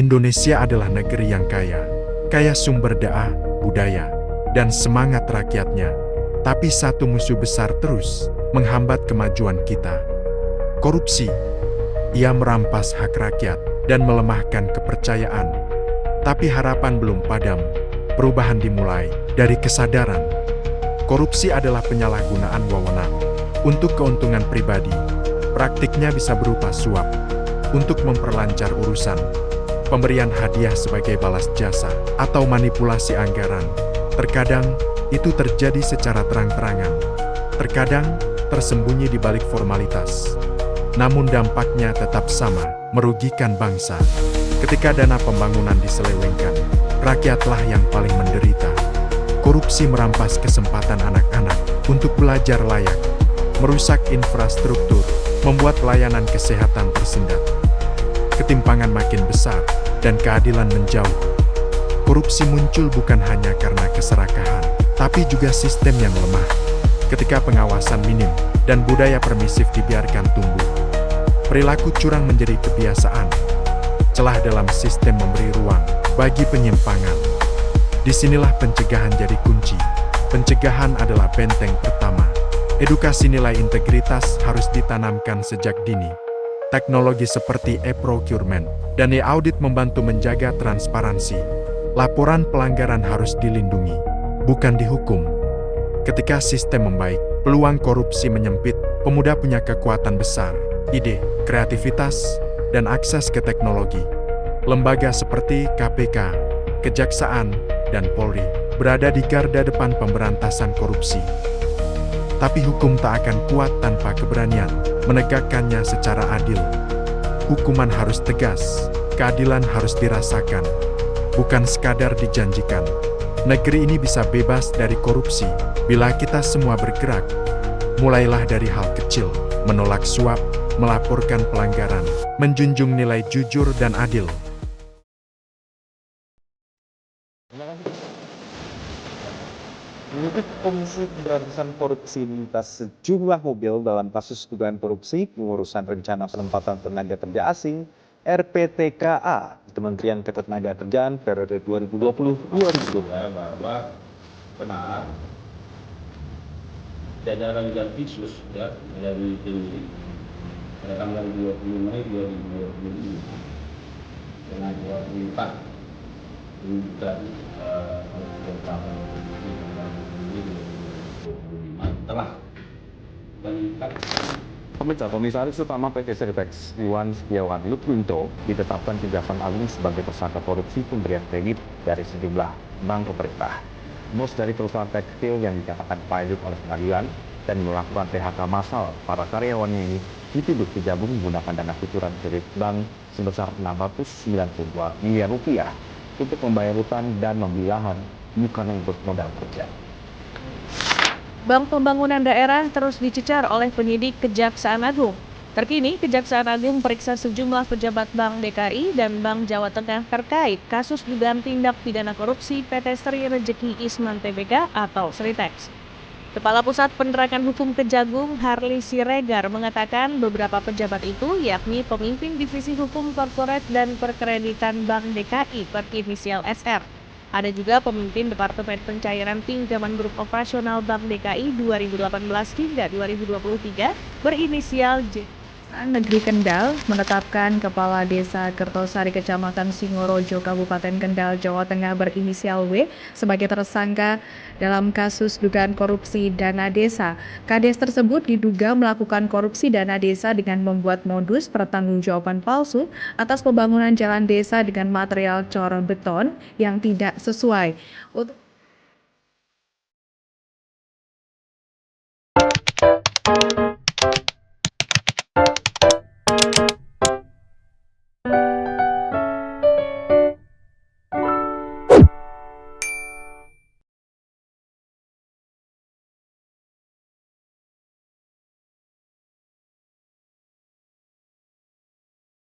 Indonesia adalah negeri yang kaya sumber daya, budaya, dan semangat rakyatnya. Tapi satu musuh besar terus menghambat kemajuan kita. Korupsi. Ia merampas hak rakyat dan melemahkan kepercayaan. Tapi harapan belum padam. Perubahan dimulai dari kesadaran. Korupsi adalah penyalahgunaan wewenang untuk keuntungan pribadi. Praktiknya bisa berupa suap untuk memperlancar urusan, pemberian hadiah sebagai balas jasa, atau manipulasi anggaran. Terkadang, itu terjadi secara terang-terangan. Terkadang, tersembunyi di balik formalitas. Namun dampaknya tetap sama, merugikan bangsa. Ketika dana pembangunan diselewengkan, rakyatlah yang paling menderita. Korupsi merampas kesempatan anak-anak untuk belajar layak, merusak infrastruktur, membuat pelayanan kesehatan tersendat. Ketimpangan makin besar, dan keadilan menjauh. Korupsi muncul bukan hanya karena keserakahan, tapi juga sistem yang lemah. Ketika pengawasan minim, dan budaya permisif dibiarkan tumbuh, perilaku curang menjadi kebiasaan. Celah dalam sistem memberi ruang bagi penyimpangan. Disinilah pencegahan jadi kunci. Pencegahan adalah benteng pertama. Edukasi nilai integritas harus ditanamkan sejak dini. Teknologi seperti e-procurement dan e-audit membantu menjaga transparansi. Laporan pelanggaran harus dilindungi, bukan dihukum. Ketika sistem membaik, peluang korupsi menyempit. Pemuda punya kekuatan besar, ide, kreativitas, dan akses ke teknologi. Lembaga seperti KPK, Kejaksaan, dan Polri berada di garda depan pemberantasan korupsi. Tapi hukum tak akan kuat tanpa keberanian menegakkannya secara adil. Hukuman harus tegas, keadilan harus dirasakan, bukan sekadar dijanjikan. Negeri ini bisa bebas dari korupsi bila kita semua bergerak. Mulailah dari hal kecil, menolak suap, melaporkan pelanggaran, menjunjung nilai jujur dan adil. Untuk Komisi Pemberantasan Korupsi minta sejumlah mobil dalam kasus dugaan korupsi pengurusan rencana penempatan tenaga kerja asing RPTKA di Kementerian Ketenagakerjaan periode 2020-2022. Bahwa benar jajaran Jampitsus ya dari pada tanggal 20 Mei 2020 dengan 24 dan telah meningkat. Komisaris Utama PT Servex Iwan Setiawan Lutfinto ditetapkan Kejaksaan Agung sebagai tersangka korupsi pemberian kredit dari sejumlah bank pemerintah. Bos dari perusahaan tekstil yang dinyatakan pilot oleh pengadilan dan melakukan PHK massal para karyawannya ini dituduh Kejagung menggunakan dana kucuran kredit bank sebesar 692 miliar rupiah untuk membayar hutang dan membeli lahan, bukan untuk modal kerja. Bank Pembangunan Daerah terus dicecar oleh penyidik Kejaksaan Agung. Terkini, Kejaksaan Agung periksa sejumlah pejabat Bank DKI dan Bank Jawa Tengah terkait kasus dugaan tindak pidana korupsi PT Sri Rejeki Isman Tbk atau Sritex. Kepala Pusat Penerangan Hukum Kejagung, Harli Siregar, mengatakan beberapa pejabat itu yakni pemimpin Divisi Hukum Korporat dan Perkreditan Bank DKI berinisial SR. Ada juga pemimpin Departemen Pencairan Pinjaman Grup Operasional Bank DKI 2018 hingga 2023 berinisial J. Negeri Kendal menetapkan Kepala Desa Kertosari Kecamatan Singorojo Kabupaten Kendal, Jawa Tengah berinisial W sebagai tersangka dalam kasus dugaan korupsi dana desa. Kades tersebut diduga melakukan korupsi dana desa dengan membuat modus pertanggungjawaban palsu atas pembangunan jalan desa dengan material cor beton yang tidak sesuai.